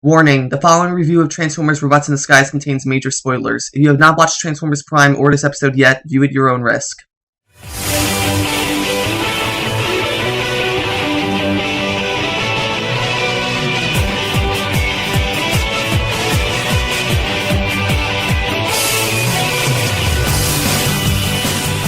Warning, the following review of Transformers Robots in Disguise contains major spoilers. If you have not watched Transformers Prime or this episode yet, view at your own risk.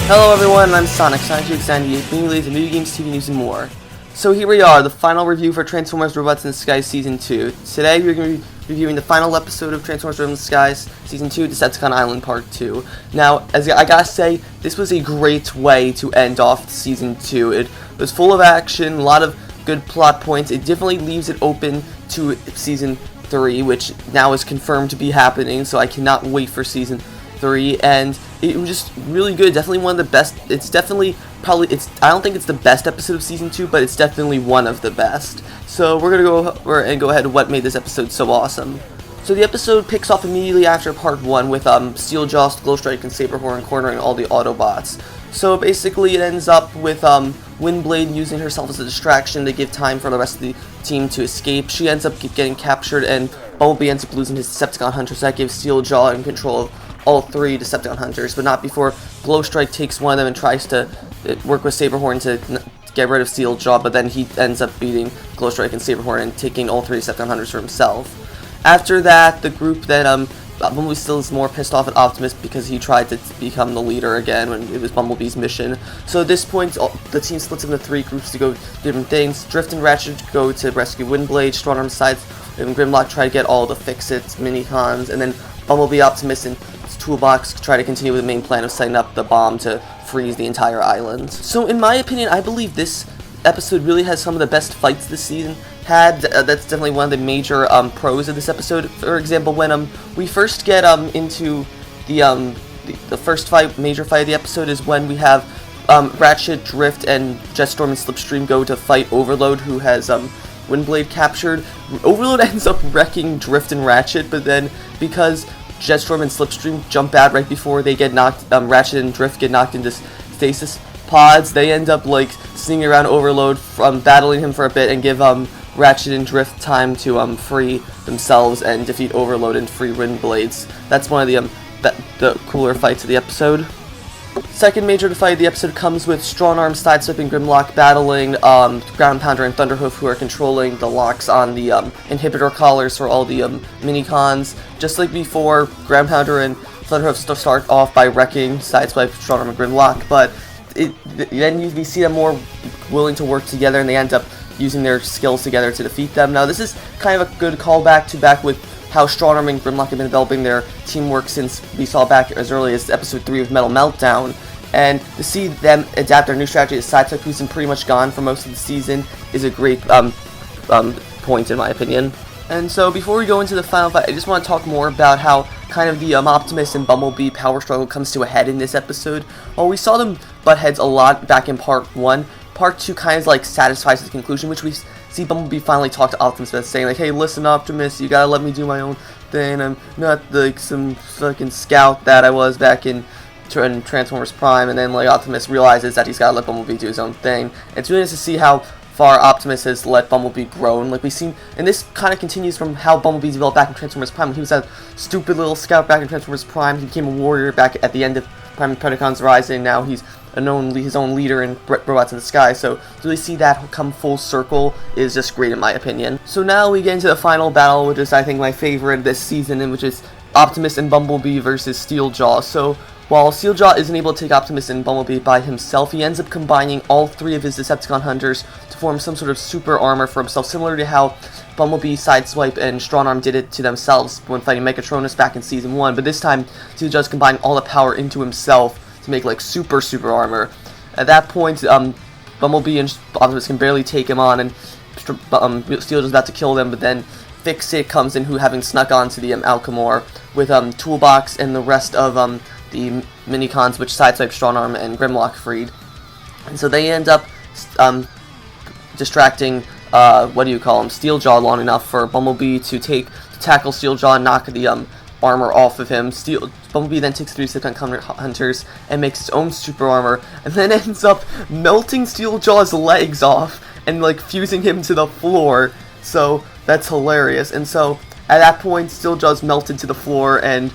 Hello everyone, I'm Sonic, Sonic2X98, bringing you latest video games, TV news, and more. So here we are, the final review for Transformers Robots in Disguise Season 2. Today we're going to be reviewing the final episode of Transformers Robots in Disguise Season 2, Decepticon Island Part 2. Now, as I gotta say, this was a great way to end off Season 2. It was full of action, a lot of good plot points. It definitely leaves it open to Season 3, which now is confirmed to be happening, so I cannot wait for Season 3, and it was just really good. Definitely one of the best. It's definitely I don't think it's the best episode of Season 2, but it's definitely one of the best. So we're gonna go ahead to what made this episode so awesome. So the episode picks off immediately after Part 1 with Steeljaw, Glowstrike, and Saberhorn cornering all the Autobots. So basically it ends up with Windblade using herself as a distraction to give time for the rest of the team to escape. She ends up getting captured, and Bumblebee ends up losing his Decepticon hunters. That gives Steeljaw in control of all three Decepticon hunters, but not before Glowstrike takes one of them and tries to work with Saberhorn to get rid of Steeljaw, but then he ends up beating Glowstrike and Saberhorn and taking all three Decepticon hunters for himself. After that, the group then, Bumblebee still is more pissed off at Optimus because he tried to become the leader again when it was Bumblebee's mission. So at this point, the team splits into three groups to go different things. Drift and Ratchet go to rescue Windblade, Strongarm sides, and Grimlock try to get all the Fix-Its, Mini-Cons, and then Bumblebee, Optimus, and Toolbox try to continue with the main plan of setting up the bomb to freeze the entire island. So in my opinion, I believe this episode really has some of the best fights this season had. That's definitely one of the major pros of this episode. For example, when we first get into the first major fight of the episode is when we have Ratchet, Drift, and Jetstorm and Slipstream go to fight Overload, who has Windblade captured. Overload ends up wrecking Drift and Ratchet, but then because Jetstorm and Slipstream jump out right before they get knocked, Ratchet and Drift get knocked into Stasis pods, they end up like sneaking around Overload, battling him for a bit, and give Ratchet and Drift time to free themselves and defeat Overload and free Windblades. That's one of the cooler fights of the episode. Second major fight of the episode comes with Strongarm, Sideswipe, and Grimlock battling Ground Pounder and Thunderhoof, who are controlling the locks on the inhibitor collars for all the mini-cons. Just like before, Ground Pounder and Thunderhoof start off by wrecking Sideswipe, Strongarm, and Grimlock, but then we see them more willing to work together, and they end up using their skills together to defeat them. Now this is kind of a good callback with how Strongarm and Grimlock have been developing their teamwork since we saw back as early as Episode 3 of Metal Meltdown, and to see them adapt their new strategy to Sideswipe, who's been pretty much gone for most of the season, is a great point in my opinion. And so before we go into the final fight, I just want to talk more about how kind of the Optimus and Bumblebee power struggle comes to a head in this episode. While we saw them butt heads a lot back in Part 1, Part 2 kind of like satisfies the conclusion, which we see Bumblebee finally talk to Optimus about, saying like, hey, listen Optimus, you gotta let me do my own thing, I'm not like some fucking scout that I was back in Transformers Prime. And then like Optimus realizes that he's gotta let Bumblebee do his own thing. It's really nice to see how far Optimus has let Bumblebee grow, and like we see, and this kind of continues from how Bumblebee developed back in Transformers Prime. When he was a stupid little scout back in Transformers Prime, he became a warrior back at the end of Prime and Predacons Rising. Now he's his own leader in Robots in the Sky, so to really see that come full circle is just great in my opinion. So now we get into the final battle, which is I think my favorite this season, and which is Optimus and Bumblebee versus Steeljaw. So while Steeljaw isn't able to take Optimus and Bumblebee by himself, he ends up combining all three of his Decepticon hunters to form some sort of super armor for himself, similar to how Bumblebee, Sideswipe, and Strongarm did it to themselves when fighting Megatronus back in Season 1, but this time Steeljaw's combined all the power into himself to make like super armor. At that point, Bumblebee and Optimus can barely take him on, and Steeljaw's about to kill them, but then Fix-It comes in, who having snuck onto the Alchemor with Toolbox and the rest of the mini-cons, which Sideswipe, Strongarm, and Grimlock freed. And so they end up distracting Steeljaw long enough for Bumblebee to tackle Steeljaw and knock the armor off of him. Bumblebee then takes 3 Decepticon hunters and makes his own super armor, and then ends up melting Steeljaw's legs off and like fusing him to the floor. So That's hilarious. And so at that point, Steeljaw's melted to the floor, and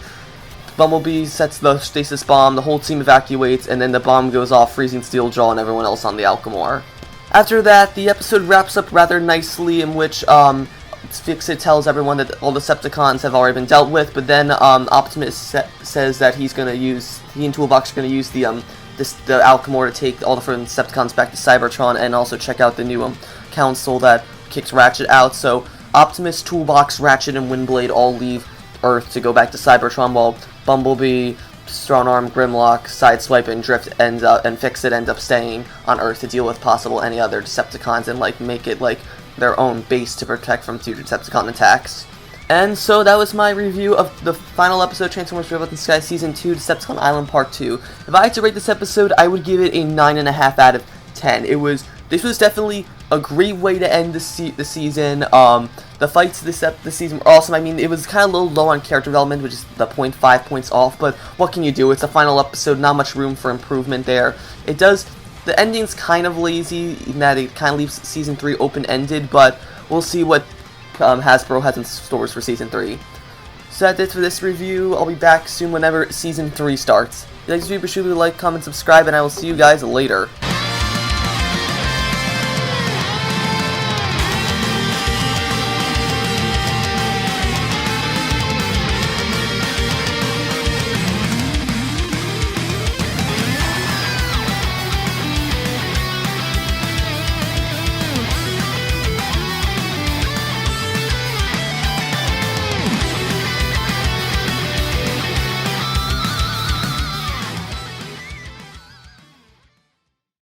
Bumblebee sets the stasis bomb, the whole team evacuates, and then the bomb goes off, freezing Steeljaw and everyone else on the Alchemor. After that, the episode wraps up rather nicely, in which Fix-It tells everyone that all the Decepticons have already been dealt with, but then Optimus says that he and Toolbox are going to use the Alchemor to take all the Decepticons back to Cybertron, and also check out the new council that kicks Ratchet out. So Optimus, Toolbox, Ratchet, and Windblade all leave Earth to go back to Cybertron, while Bumblebee, Strongarm, Grimlock, Sideswipe, and Drift and Fix-It end up staying on Earth to deal with possible any other Decepticons and make it their own base to protect from future Decepticon attacks. And so that was my review of the final episode of Transformers Robots in the Sky Season 2, Decepticon Island Part 2. If I had to rate this episode, I would give it a 9.5 out of 10. This was definitely a great way to end the season. The fights this season were awesome. I mean, it was kind of a little low on character development, which is the 0.5 points off, but what can you do? It's a final episode, not much room for improvement there. The ending's kind of lazy, in that it kind of leaves Season 3 open-ended, but we'll see what Hasbro has in stores for Season 3. So that's it for this review. I'll be back soon whenever Season 3 starts. If you like this video, be sure to like, comment, subscribe, and I will see you guys later.